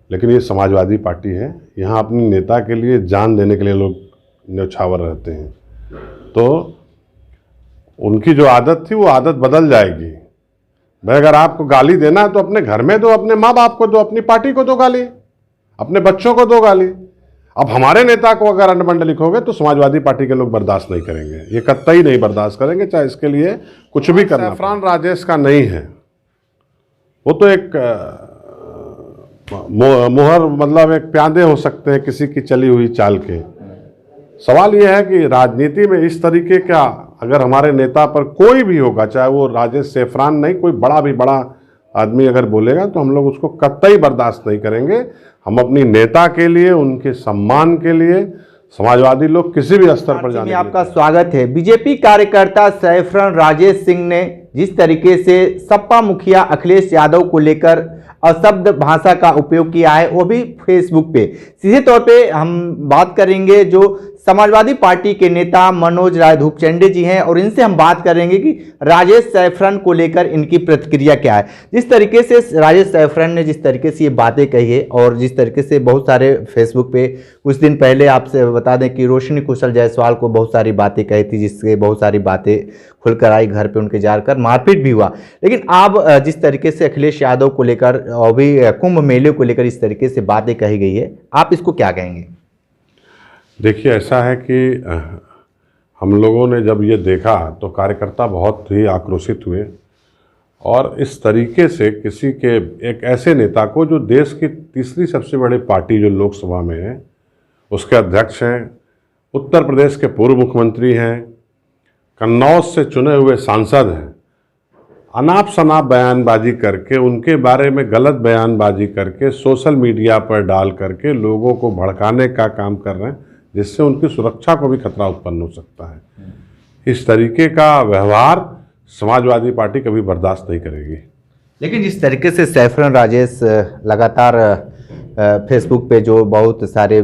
लेकिन ये समाजवादी पार्टी है, यहाँ अपने नेता के लिए जान देने के लिए लोग न्यौछावर रहते हैं। तो उनकी जो आदत थी वो आदत बदल जाएगी। भाई अगर आपको गाली देना है तो अपने घर में दो, अपने माँ बाप को दो, अपनी पार्टी को दो गाली, अपने बच्चों को दो गाली। अब हमारे नेता को अगर अंडमंड लिखोगे तो समाजवादी पार्टी के लोग बर्दाश्त नहीं करेंगे, ये कतई नहीं बर्दाश्त करेंगे, चाहे इसके लिए कुछ भी करना। सैफरान राजेश का नहीं है, वो तो एक मुहर मतलब एक प्यादे हो सकते हैं किसी की चली हुई चाल के। सवाल यह है कि राजनीति में इस तरीके का अगर हमारे नेता पर कोई भी होगा, चाहे वो राजेश सैफरान नहीं, कोई बड़ा आदमी अगर बोलेगा तो हम लोग उसको कतई बर्दाश्त नहीं करेंगे। हम अपनी नेता के लिए, उनके सम्मान के लिए समाजवादी लोग किसी भी स्तर पर जाने। आपका स्वागत है। बीजेपी कार्यकर्ता सैफरान राजेश सिंह ने जिस तरीके से सपा मुखिया अखिलेश यादव को लेकर अशब्द भाषा का उपयोग किया है, वो भी फेसबुक पे, सीधे तौर पे हम बात करेंगे जो समाजवादी पार्टी के नेता मनोज राय धूपचंडे जी हैं, और इनसे हम बात करेंगे कि राजेश सैफरान को लेकर इनकी प्रतिक्रिया क्या है। जिस तरीके से राजेश सैफरान ने जिस तरीके से ये बातें कही है, और जिस तरीके से बहुत सारे फेसबुक पे कुछ दिन पहले आपसे बता दें कि रोशनी कुशल जायसवाल को बहुत सारी बातें कही थी, जिससे बहुत सारी बातें खुलकर आई, घर पे उनके जाकर मारपीट भी हुआ। लेकिन आप जिस तरीके से अखिलेश यादव को लेकर और भी कुंभ मेले को लेकर इस तरीके से बातें कही गई है, आप इसको क्या कहेंगे? देखिए, ऐसा है कि हम लोगों ने जब ये देखा तो कार्यकर्ता बहुत ही आक्रोशित हुए, और इस तरीके से किसी के एक ऐसे नेता को जो देश की तीसरी सबसे बड़ी पार्टी जो लोकसभा में है उसके अध्यक्ष हैं, उत्तर प्रदेश के पूर्व मुख्यमंत्री हैं, कन्नौज से चुने हुए सांसद हैं, अनाप शनाप बयानबाजी करके, उनके बारे में गलत बयानबाजी करके सोशल मीडिया पर डाल करके लोगों को भड़काने का काम कर रहे हैं, जिससे उनकी सुरक्षा को भी खतरा उत्पन्न हो सकता है। इस तरीके का व्यवहार समाजवादी पार्टी कभी बर्दाश्त नहीं करेगी। लेकिन जिस तरीके से सैफरान राजेश लगातार फेसबुक पे जो बहुत सारे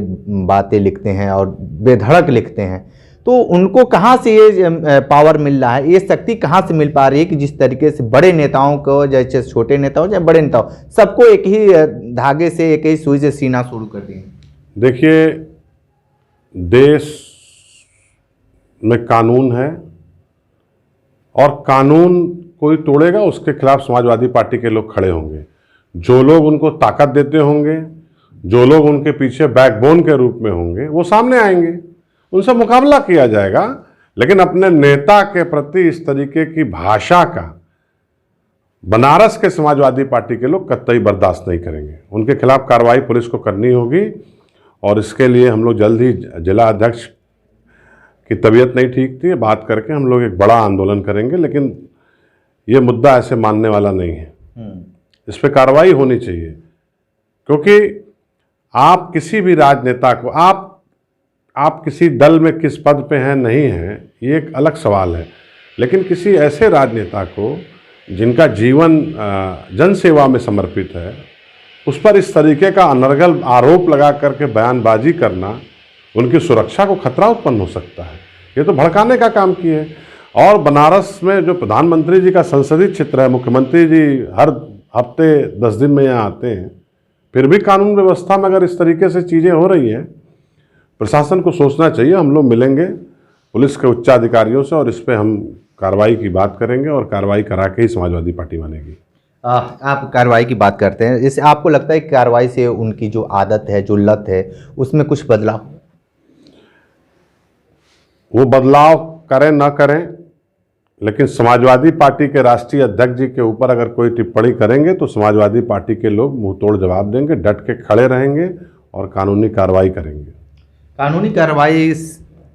बातें लिखते हैं और बेधड़क लिखते हैं, तो उनको कहाँ से ये पावर मिल रहा है, ये शक्ति कहाँ से मिल पा रही है कि जिस तरीके से बड़े नेताओं को, जैसे छोटे नेता हो चाहे बड़े नेता हो, सबको एक ही धागे से, एक ही सुई से सीना शुरू कर दिए? देखिए, देश में कानून है, और कानून कोई तोड़ेगा उसके खिलाफ समाजवादी पार्टी के लोग खड़े होंगे। जो लोग उनको ताकत देते होंगे, जो लोग उनके पीछे बैकबोन के रूप में होंगे, वो सामने आएंगे, उनसे मुकाबला किया जाएगा। लेकिन अपने नेता के प्रति इस तरीके की भाषा का बनारस के समाजवादी पार्टी के लोग कतई बर्दाश्त नहीं करेंगे। उनके खिलाफ कार्रवाई पुलिस को करनी होगी, और इसके लिए हम लोग जल्द ही, जिला अध्यक्ष की तबीयत नहीं ठीक थी, बात करके हम लोग एक बड़ा आंदोलन करेंगे। लेकिन ये मुद्दा ऐसे मानने वाला नहीं है, इस पर कार्रवाई होनी चाहिए। क्योंकि आप किसी भी राजनेता को, आप किसी दल में किस पद पे हैं नहीं हैं, ये एक अलग सवाल है, लेकिन किसी ऐसे राजनेता को जिनका जीवन जन सेवा में समर्पित है, उस पर इस तरीके का अनर्गल आरोप लगा करके बयानबाजी करना, उनकी सुरक्षा को खतरा उत्पन्न हो सकता है। ये तो भड़काने का काम किए। और बनारस में जो प्रधानमंत्री जी का संसदीय क्षेत्र है, मुख्यमंत्री जी हर हफ्ते 10 दिन में यहाँ आते हैं, फिर भी कानून व्यवस्था में अगर इस तरीके से चीज़ें हो रही हैं, प्रशासन को सोचना चाहिए। हम लोग मिलेंगे पुलिस के उच्चाधिकारियों से, और इस पर हम कार्रवाई की बात करेंगे, और कार्रवाई करा के ही समाजवादी पार्टी बनेगी। आप कार्रवाई की बात करते हैं, जैसे आपको लगता है कि कार्रवाई से उनकी जो आदत है, जो लत है, उसमें कुछ बदलाव? वो बदलाव करें ना करें, लेकिन समाजवादी पार्टी के राष्ट्रीय अध्यक्ष जी के ऊपर अगर कोई टिप्पणी करेंगे तो समाजवादी पार्टी के लोग मुंह तोड़ जवाब देंगे, डट के खड़े रहेंगे और कानूनी कार्रवाई करेंगे। कानूनी कार्रवाई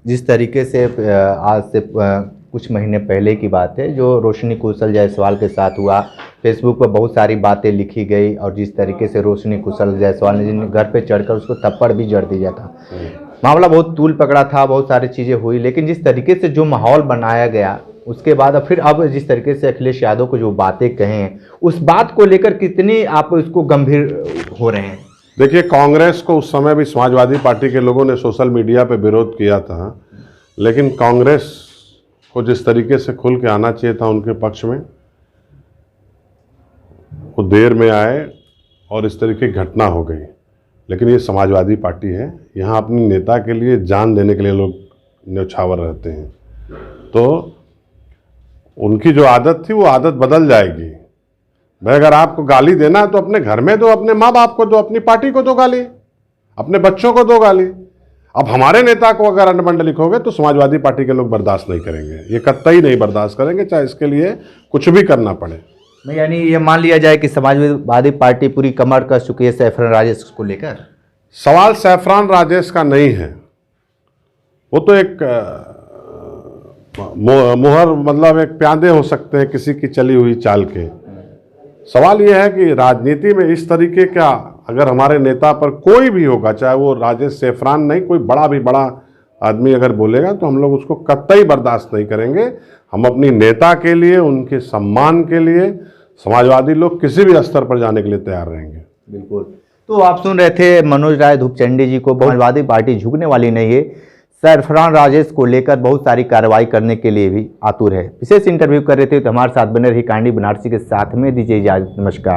जिस तरीके से आज से कुछ महीने पहले की बात है, जो रोशनी कुशल जायसवाल के साथ हुआ, फेसबुक पर बहुत सारी बातें लिखी गई, और जिस तरीके से रोशनी कुशल जायसवाल ने जिन घर पे चढ़कर उसको थप्पड़ भी जड़ दिया था, मामला बहुत तूल पकड़ा था, बहुत सारी चीज़ें हुई। लेकिन जिस तरीके से जो माहौल बनाया गया, उसके बाद अब जिस तरीके से अखिलेश यादव को जो बातें कहें, उस बात को लेकर कितनी आप इसको गंभीर हो रहे हैं? देखिए, कांग्रेस को उस समय भी समाजवादी पार्टी के लोगों ने सोशल मीडिया पे विरोध किया था, लेकिन कांग्रेस को जिस तरीके से खुल के आना चाहिए था उनके पक्ष में, वो देर में आए और इस तरीके की घटना हो गई। लेकिन ये समाजवादी पार्टी है, यहाँ अपने नेता के लिए जान देने के लिए लोग न्यौछावर रहते हैं। तो उनकी जो आदत थी वो आदत बदल जाएगी। भाई अगर आपको गाली देना है तो अपने घर में दो, अपने माँ बाप को दो, अपनी पार्टी को दो गाली, अपने बच्चों को दो गाली। अब हमारे नेता को अगर अनबंड लिखोगे तो समाजवादी पार्टी के लोग बर्दाश्त नहीं करेंगे, ये कतई नहीं बर्दाश्त करेंगे, चाहे इसके लिए कुछ भी करना पड़े। यानी ये मान लिया जाए कि समाजवादी पार्टी पूरी कमर कस चुकी है सैफरन राजेश को लेकर। सवाल सैफरान राजेश का नहीं है, वो तो एक मुहर मतलब एक प्यादे हो सकते हैं किसी की चली हुई चाल के। सवाल यह है कि राजनीति में इस तरीके का अगर हमारे नेता पर कोई भी होगा, चाहे वो राजेश सैफरान नहीं, कोई बड़ा आदमी अगर बोलेगा तो हम लोग उसको कतई बर्दाश्त नहीं करेंगे। हम अपनी नेता के लिए, उनके सम्मान के लिए समाजवादी लोग किसी भी स्तर पर जाने के लिए तैयार रहेंगे। बिल्कुल। तो आप सुन रहे थे मनोज राय धूपचंडी जी को। समाजवादी पार्टी झुकने वाली नहीं है, सैफरान राजेश को लेकर बहुत सारी कार्रवाई करने के लिए भी आतुर है। विशेष इंटरव्यू कर रहे थे तो हमारे साथ बने रही कांडी बनारसी के साथ में। दीजिए इजाजत, नमस्कार।